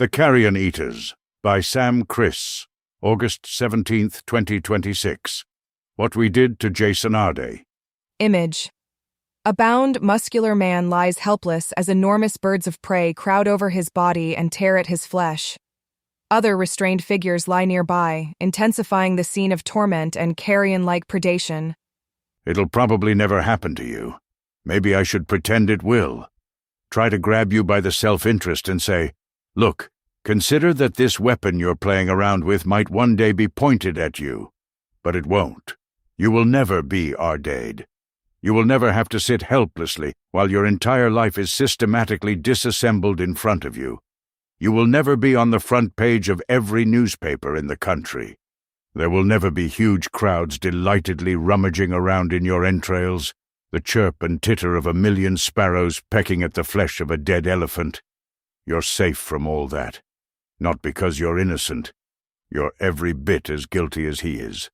The Carrion-Eaters by Sam Kriss, August 17th, 2026. What We Did to Jason Arday. Image. A bound, muscular man lies helpless as enormous birds of prey crowd over his body and tear at his flesh. Other restrained figures lie nearby, intensifying the scene of torment and carrion-like predation. It'll probably never happen to you. Maybe I should pretend it will. Try to grab you by the self-interest and say, "Look, consider that this weapon you're playing around with might one day be pointed at you. But it won't. You will never be Ardayed. You will never have to sit helplessly while your entire life is systematically disassembled in front of you. You will never be on the front page of every newspaper in the country. There will never be huge crowds delightedly rummaging around in your entrails, the chirp and titter of a million sparrows pecking at the flesh of a dead elephant. You're safe from all that. Not because you're innocent. You're every bit as guilty as he is.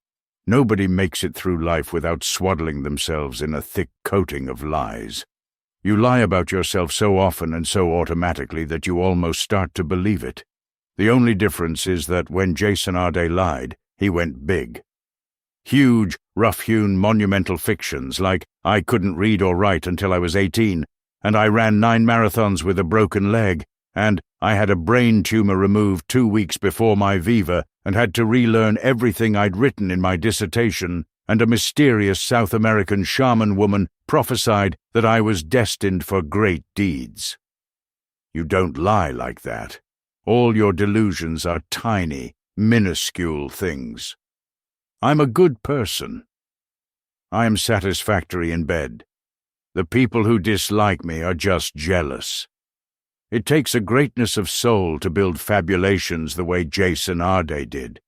Nobody makes it through life without swaddling themselves in a thick coating of lies. You lie about yourself so often and so automatically that you almost start to believe it. The only difference is that when Jason Arday lied, he went big. Huge, rough-hewn, monumental fictions like I couldn't read or write until I was 18, and I ran 9 marathons with a broken leg, and I had a brain tumor removed 2 weeks before my Viva and had to relearn everything I'd written in my dissertation, and a mysterious South American shaman woman prophesied that I was destined for great deeds. You don't lie like that. All your delusions are tiny, minuscule things. I'm a good person. I am satisfactory in bed. The people who dislike me are just jealous. It takes a greatness of soul to build fabulations the way Jason Arday did.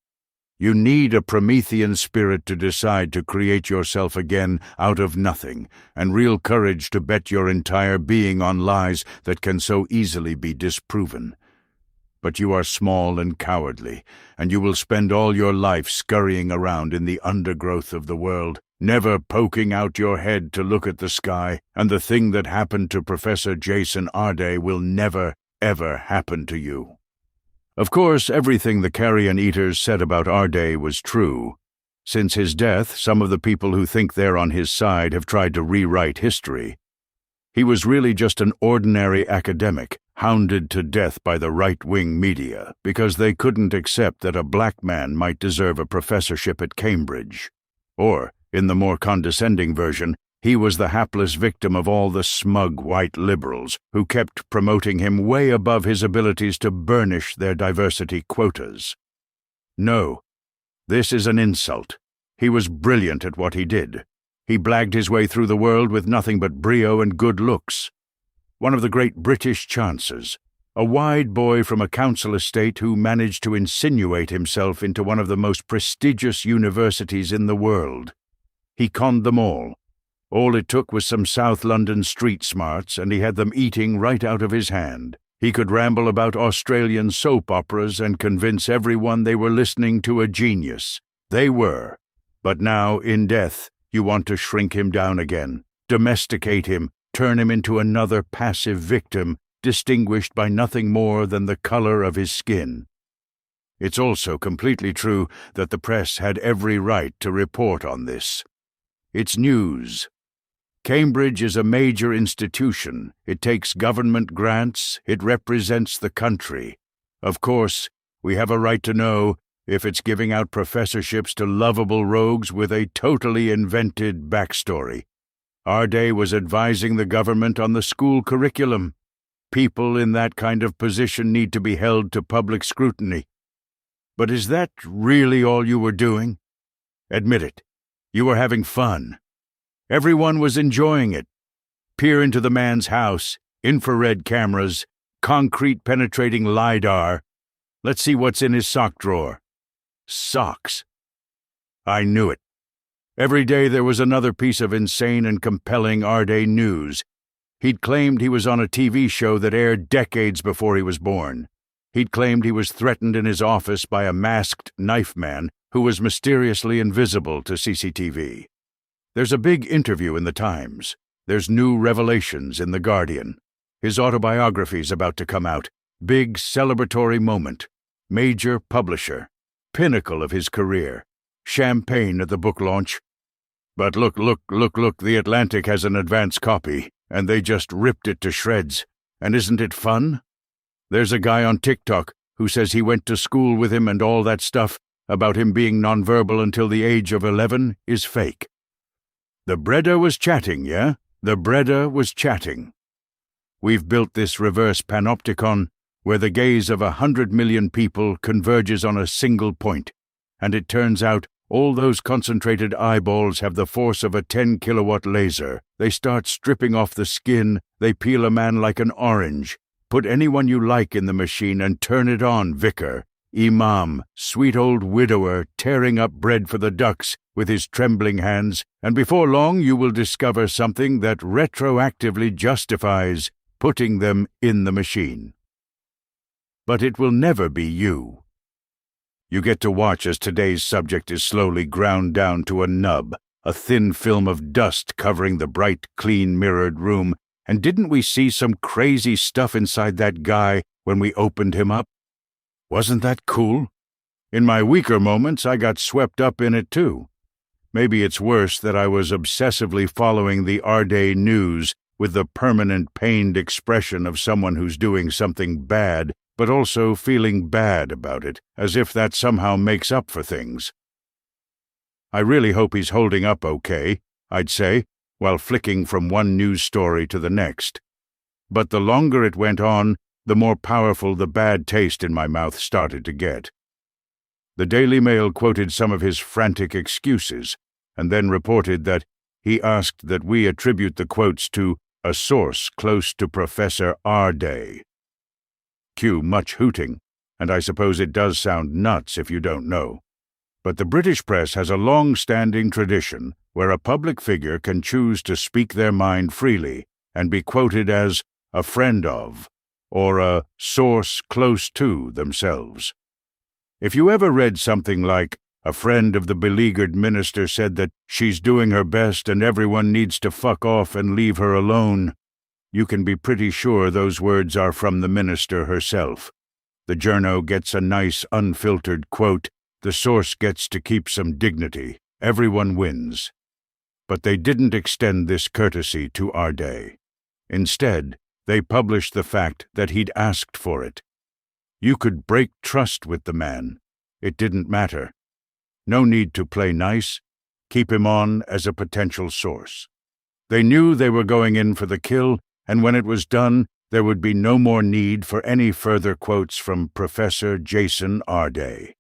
You need a Promethean spirit to decide to create yourself again out of nothing, and real courage to bet your entire being on lies that can so easily be disproven. But you are small and cowardly, and you will spend all your life scurrying around in the undergrowth of the world, never poking out your head to look at the sky, and the thing that happened to Professor Jason Arday will never, ever happen to you. Of course, everything the carrion-eaters said about Arday was true. Since his death, some of the people who think they're on his side have tried to rewrite history. He was really just an ordinary academic, hounded to death by the right-wing media because they couldn't accept that a black man might deserve a professorship at Cambridge. Or, in the more condescending version, he was the hapless victim of all the smug white liberals who kept promoting him way above his abilities to burnish their diversity quotas. No, this is an insult. He was brilliant at what he did. He blagged his way through the world with nothing but brio and good looks. One of the great British chancers, a wide boy from a council estate who managed to insinuate himself into one of the most prestigious universities in the world. He conned them all. All it took was some South London street smarts, and he had them eating right out of his hand. He could ramble about Australian soap operas and convince everyone they were listening to a genius. They were. But now, in death, you want to shrink him down again, domesticate him, turn him into another passive victim, distinguished by nothing more than the color of his skin. It's also completely true that the press had every right to report on this. It's news. Cambridge is a major institution. It takes government grants. It represents the country. Of course, we have a right to know if it's giving out professorships to lovable rogues with a totally invented backstory. Arday was advising the government on the school curriculum. People in that kind of position need to be held to public scrutiny. But is that really all you were doing? Admit it. You were having fun. Everyone was enjoying it. Peer into the man's house, infrared cameras, concrete-penetrating LiDAR. Let's see what's in his sock drawer. Socks. I knew it. Every day there was another piece of insane and compelling Arday news. He'd claimed he was on a TV show that aired decades before he was born. He'd claimed he was threatened in his office by a masked knife man who was mysteriously invisible to CCTV. There's a big interview in the Times. There's new revelations in The Guardian. His autobiography's about to come out. Big celebratory moment. Major publisher. Pinnacle of his career. Champagne at the book launch. But look, the Atlantic has an advance copy, and they just ripped it to shreds. And isn't it fun? There's a guy on TikTok who says he went to school with him and all that stuff about him being nonverbal until the age of 11 is fake. The Breda was chatting, yeah? The Breda was chatting. We've built this reverse panopticon where the gaze of 100 million people converges on a single point, and it turns out all those concentrated eyeballs have the force of a 10-kilowatt laser. They start stripping off the skin, they peel a man like an orange. Put anyone you like in the machine and turn it on, vicar, imam, sweet old widower tearing up bread for the ducks with his trembling hands, and before long you will discover something that retroactively justifies putting them in the machine. But it will never be you. You get to watch as today's subject is slowly ground down to a nub, a thin film of dust covering the bright, clean, mirrored room. And didn't we see some crazy stuff inside that guy when we opened him up? Wasn't that cool? In my weaker moments, I got swept up in it too. Maybe it's worse that I was obsessively following the Arday news with the permanent pained expression of someone who's doing something bad, but also feeling bad about it, as if that somehow makes up for things. I really hope he's holding up okay, I'd say, while flicking from one news story to the next. But the longer it went on, the more powerful the bad taste in my mouth started to get. The Daily Mail quoted some of his frantic excuses, and then reported that he asked that we attribute the quotes to a source close to Professor Arday. Cue much hooting, and I suppose it does sound nuts if you don't know. But the British press has a long-standing tradition where a public figure can choose to speak their mind freely and be quoted as a friend of, or a source close to themselves. If you ever read something like, a friend of the beleaguered minister said that she's doing her best and everyone needs to fuck off and leave her alone, you can be pretty sure those words are from the minister herself. The journo gets a nice unfiltered quote, the source gets to keep some dignity, everyone wins. But they didn't extend this courtesy to Arday. Instead, they published the fact that he'd asked for it. You could break trust with the man. It didn't matter. No need to play nice. Keep him on as a potential source. They knew they were going in for the kill, and when it was done, there would be no more need for any further quotes from Professor Jason Arday.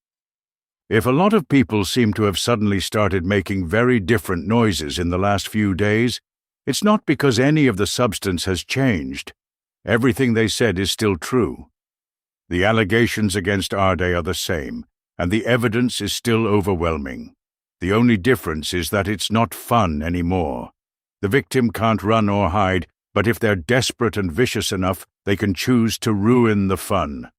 If a lot of people seem to have suddenly started making very different noises in the last few days, it's not because any of the substance has changed. Everything they said is still true. The allegations against Arday are the same, and the evidence is still overwhelming. The only difference is that it's not fun anymore. The victim can't run or hide, but if they're desperate and vicious enough, they can choose to ruin the fun.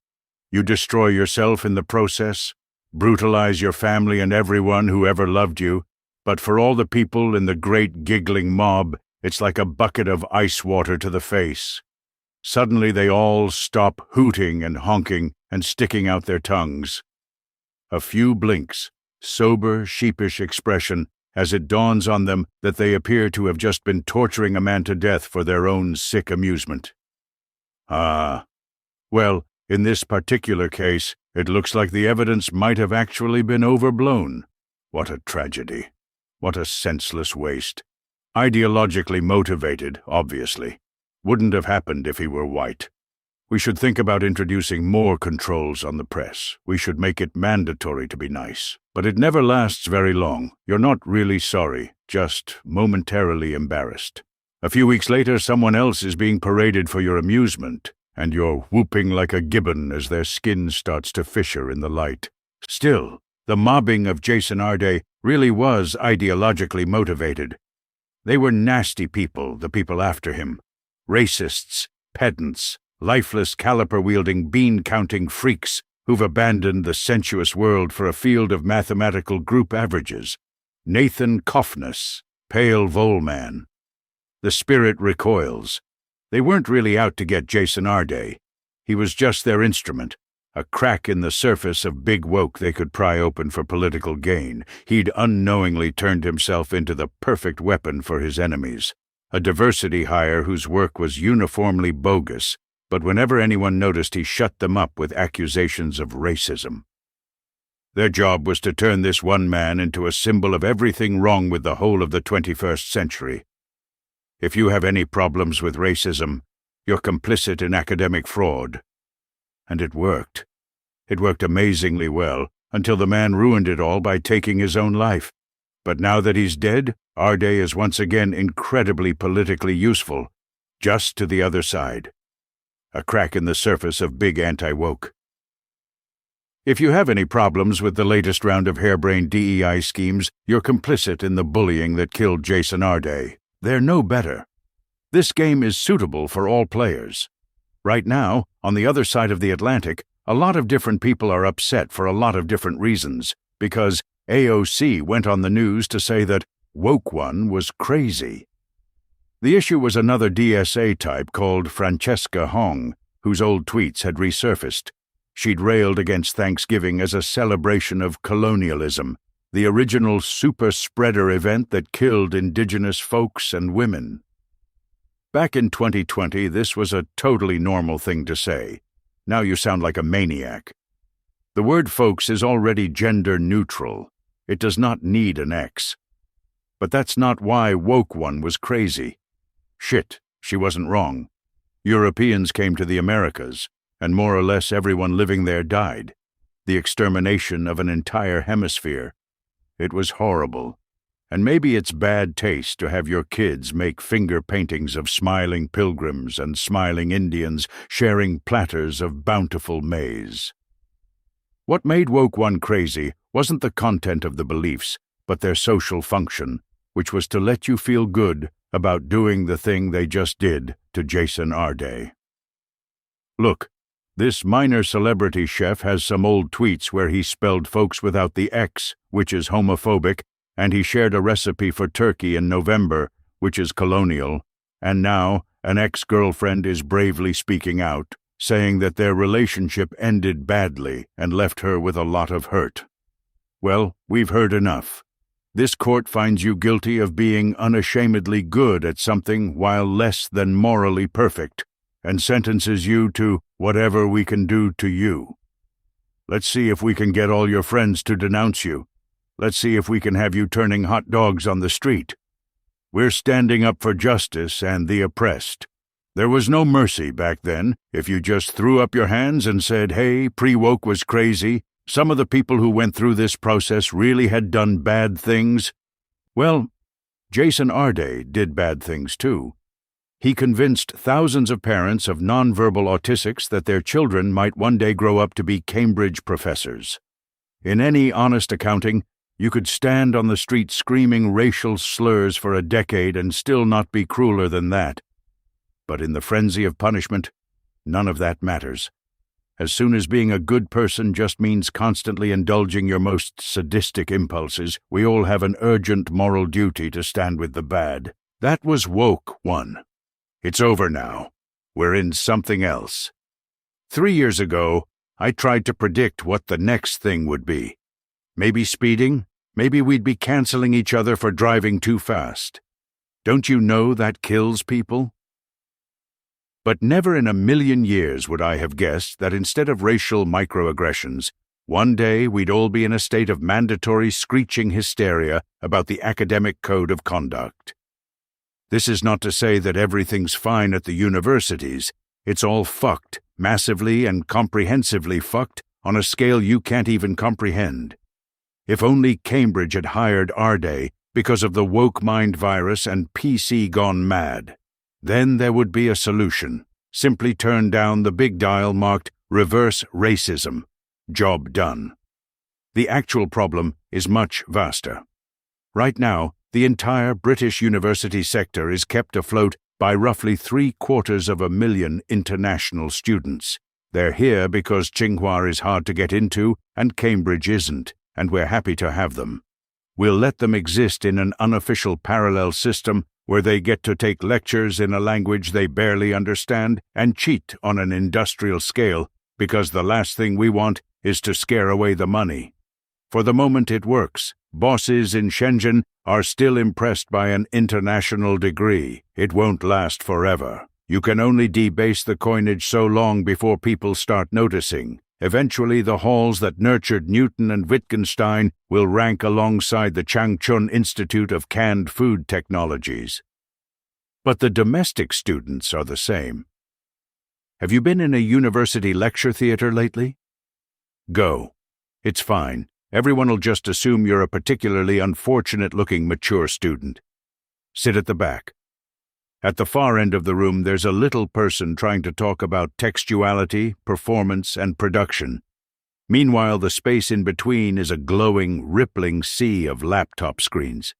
You destroy yourself in the process, brutalize your family and everyone who ever loved you, but for all the people in the great giggling mob, it's like a bucket of ice water to the face. Suddenly they all stop hooting and honking and sticking out their tongues. A few blinks, sober, sheepish expression, as it dawns on them that they appear to have just been torturing a man to death for their own sick amusement. Ah, well, in this particular case, it looks like the evidence might have actually been overblown. What a tragedy. What a senseless waste. Ideologically motivated, obviously. Wouldn't have happened if he were white. We should think about introducing more controls on the press. We should make it mandatory to be nice. But it never lasts very long. You're not really sorry, just momentarily embarrassed. A few weeks later, someone else is being paraded for your amusement, and you're whooping like a gibbon as their skin starts to fissure in the light. Still, the mobbing of Jason Arday really was ideologically motivated. They were nasty people, the people after him. Racists, pedants, lifeless caliper-wielding, bean-counting freaks who've abandoned the sensuous world for a field of mathematical group averages. Nathan Coffness, pale vole-man. The spirit recoils. They weren't really out to get Jason Arday. He was just their instrument, a crack in the surface of big woke they could pry open for political gain. He'd unknowingly turned himself into the perfect weapon for his enemies, a diversity hire whose work was uniformly bogus, but whenever anyone noticed, he shut them up with accusations of racism. Their job was to turn this one man into a symbol of everything wrong with the whole of the 21st century. If you have any problems with racism, you're complicit in academic fraud. And it worked. It worked amazingly well, until the man ruined it all by taking his own life. But now that he's dead, Arday is once again incredibly politically useful, just to the other side. A crack in the surface of big anti-woke. If you have any problems with the latest round of harebrained DEI schemes, you're complicit in the bullying that killed Jason Arday. They're no better. This game is suitable for all players. Right now, on the other side of the Atlantic, a lot of different people are upset for a lot of different reasons, because AOC went on the news to say that Woke One was crazy. The issue was another DSA type called Francesca Hong, whose old tweets had resurfaced. She'd railed against Thanksgiving as a celebration of colonialism, the original super-spreader event that killed indigenous folks and women. Back in 2020, this was a totally normal thing to say. Now you sound like a maniac. The word folks is already gender-neutral. It does not need an X. But that's not why Woke One was crazy. Shit, she wasn't wrong. Europeans came to the Americas, and more or less everyone living there died. The extermination of an entire hemisphere. It was horrible. And maybe it's bad taste to have your kids make finger paintings of smiling pilgrims and smiling Indians sharing platters of bountiful maize. What made Woke One crazy wasn't the content of the beliefs, but their social function, which was to let you feel good about doing the thing they just did to Jason Arday. Look, this minor celebrity chef has some old tweets where he spelled folks without the X, which is homophobic, and he shared a recipe for turkey in November, which is colonial, and now an ex-girlfriend is bravely speaking out, saying that their relationship ended badly and left her with a lot of hurt. Well, we've heard enough. This court finds you guilty of being unashamedly good at something while less than morally perfect, and sentences you to whatever we can do to you. Let's see if we can get all your friends to denounce you. Let's see if we can have you turning hot dogs on the street. We're standing up for justice and the oppressed. There was no mercy back then. If you just threw up your hands and said, hey, pre-woke was crazy, some of the people who went through this process really had done bad things. Well, Jason Arday did bad things too. He convinced thousands of parents of nonverbal autistics that their children might one day grow up to be Cambridge professors. In any honest accounting, you could stand on the street screaming racial slurs for a decade and still not be crueler than that. But in the frenzy of punishment, none of that matters. As soon as being a good person just means constantly indulging your most sadistic impulses, we all have an urgent moral duty to stand with the bad. That was Woke One. It's over now. We're in something else. 3 years ago, I tried to predict what the next thing would be. Maybe speeding. Maybe we'd be canceling each other for driving too fast. Don't you know that kills people? But never in a million years would I have guessed that instead of racial microaggressions, one day we'd all be in a state of mandatory screeching hysteria about the academic code of conduct. This is not to say that everything's fine at the universities. It's all fucked, massively and comprehensively fucked, on a scale you can't even comprehend. If only Cambridge had hired Arday because of the woke mind virus and PC gone mad. Then there would be a solution. Simply turn down the big dial marked reverse racism. Job done. The actual problem is much vaster. Right now, the entire British university sector is kept afloat by roughly 750,000 international students. They're here because Tsinghua is hard to get into and Cambridge isn't, and we're happy to have them. We'll let them exist in an unofficial parallel system where they get to take lectures in a language they barely understand and cheat on an industrial scale, because the last thing we want is to scare away the money. For the moment it works. Bosses in Shenzhen are still impressed by an international degree. It won't last forever. You can only debase the coinage so long before people start noticing. Eventually, the halls that nurtured Newton and Wittgenstein will rank alongside the Changchun Institute of Canned Food Technologies. But the domestic students are the same. Have you been in a university lecture theater lately? Go. It's fine. Everyone'll just assume you're a particularly unfortunate-looking mature student. Sit at the back. At the far end of the room, there's a little person trying to talk about textuality, performance, and production. Meanwhile, the space in between is a glowing, rippling sea of laptop screens.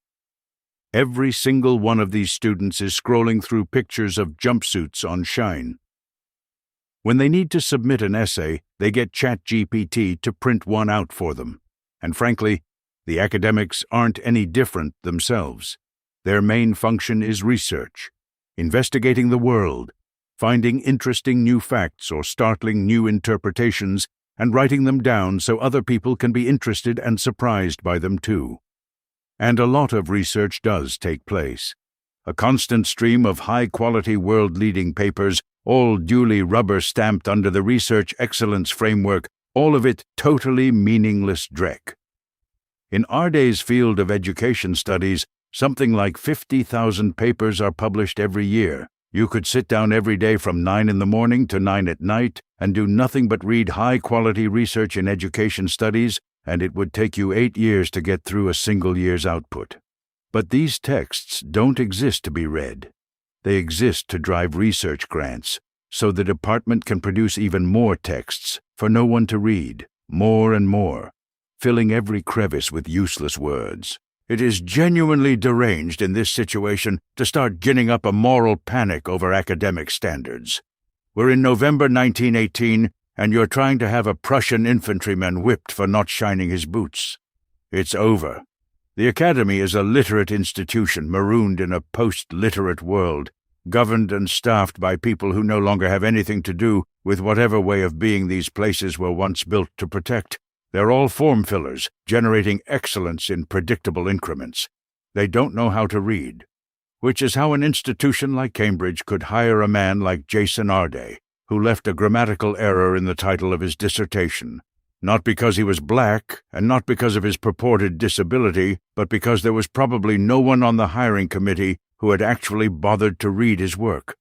Every single one of these students is scrolling through pictures of jumpsuits on Shine. When they need to submit an essay, they get ChatGPT to print one out for them. And frankly, the academics aren't any different themselves. Their main function is research, investigating the world, finding interesting new facts or startling new interpretations, and writing them down so other people can be interested and surprised by them too. And a lot of research does take place. A constant stream of high-quality world-leading papers, all duly rubber-stamped under the Research Excellence Framework, all of it totally meaningless dreck. In Arday's field of education studies, something like 50,000 papers are published every year. You could sit down every day from 9 in the morning to 9 at night and do nothing but read high-quality research in education studies, and it would take you 8 years to get through a single year's output. But these texts don't exist to be read. They exist to drive research grants, so the department can produce even more texts for no one to read, more and more, filling every crevice with useless words. It is genuinely deranged in this situation to start ginning up a moral panic over academic standards. We're in November 1918, and you're trying to have a Prussian infantryman whipped for not shining his boots. It's over. The Academy is a literate institution marooned in a post-literate world, governed and staffed by people who no longer have anything to do with whatever way of being these places were once built to protect. They're all form fillers, generating excellence in predictable increments. They don't know how to read, which is how an institution like Cambridge could hire a man like Jason Arday, who left a grammatical error in the title of his dissertation, not because he was black and not because of his purported disability, but because there was probably no one on the hiring committee who had actually bothered to read his work.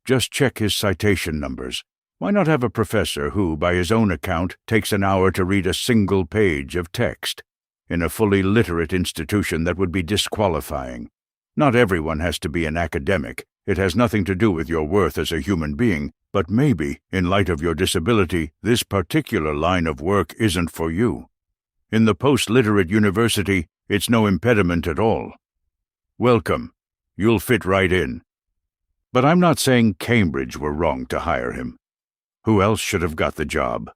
Just check his citation numbers. Why not have a professor who, by his own account, takes an hour to read a single page of text? In a fully literate institution, that would be disqualifying. Not everyone has to be an academic. It has nothing to do with your worth as a human being, but maybe, in light of your disability, this particular line of work isn't for you. In the post-literate university, it's no impediment at all. Welcome. You'll fit right in. But I'm not saying Cambridge were wrong to hire him. Who else should have got the job?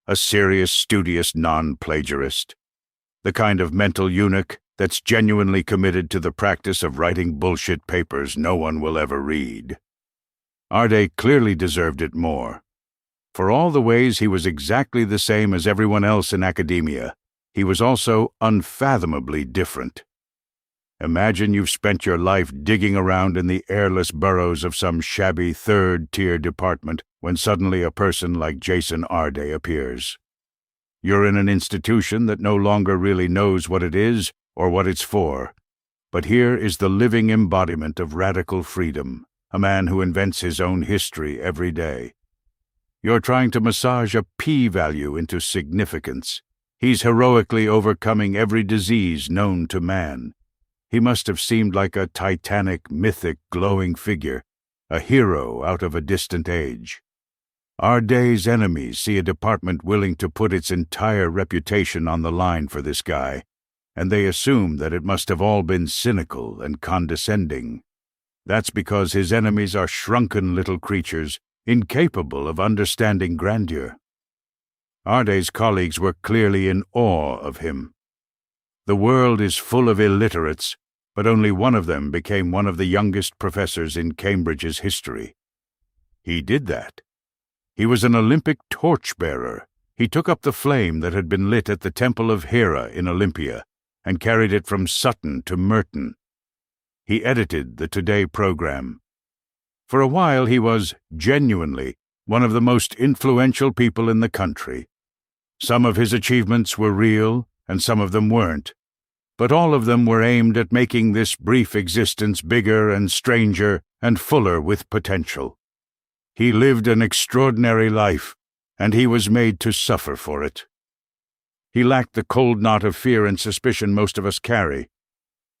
A serious, studious non-plagiarist. The kind of mental eunuch that's genuinely committed to the practice of writing bullshit papers no one will ever read. Arday clearly deserved it more. For all the ways he was exactly the same as everyone else in academia, he was also unfathomably different. Imagine you've spent your life digging around in the airless burrows of some shabby third-tier department when suddenly a person like Jason Arday appears. You're in an institution that no longer really knows what it is or what it's for, but here is the living embodiment of radical freedom, a man who invents his own history every day. You're trying to massage a p-value into significance. He's heroically overcoming every disease known to man. He must have seemed like a titanic, mythic, glowing figure, a hero out of a distant age. Our day's enemies see a department willing to put its entire reputation on the line for this guy, and they assume that it must have all been cynical and condescending. That's because his enemies are shrunken little creatures, incapable of understanding grandeur. Arday's colleagues were clearly in awe of him. The world is full of illiterates, but only one of them became one of the youngest professors in Cambridge's history. He did that. He was an Olympic torchbearer. He took up the flame that had been lit at the Temple of Hera in Olympia and carried it from Sutton to Merton. He edited the Today program. For a while he was, genuinely, one of the most influential people in the country. Some of his achievements were real, and some of them weren't, but all of them were aimed at making this brief existence bigger and stranger and fuller with potential. He lived an extraordinary life, and he was made to suffer for it. He lacked the cold knot of fear and suspicion most of us carry.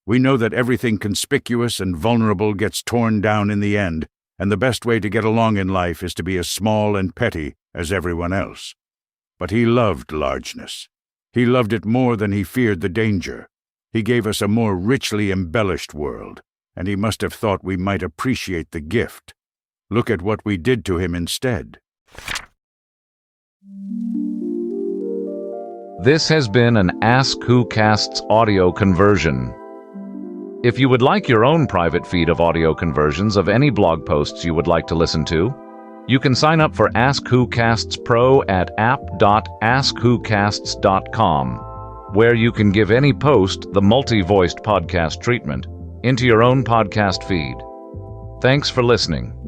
We know that everything conspicuous and vulnerable gets torn down in the end, and the best way to get along in life is to be as small and petty as everyone else. But he loved largeness. He loved it more than he feared the danger. He gave us a more richly embellished world, and he must have thought we might appreciate the gift. Look at what we did to him instead. This has been an Ask Who Casts audio conversion. If you would like your own private feed of audio conversions of any blog posts you would like to listen to, you can sign up for Ask Who Casts Pro at app.askwhocasts.com, where you can give any post the multi-voiced podcast treatment into your own podcast feed. Thanks for listening.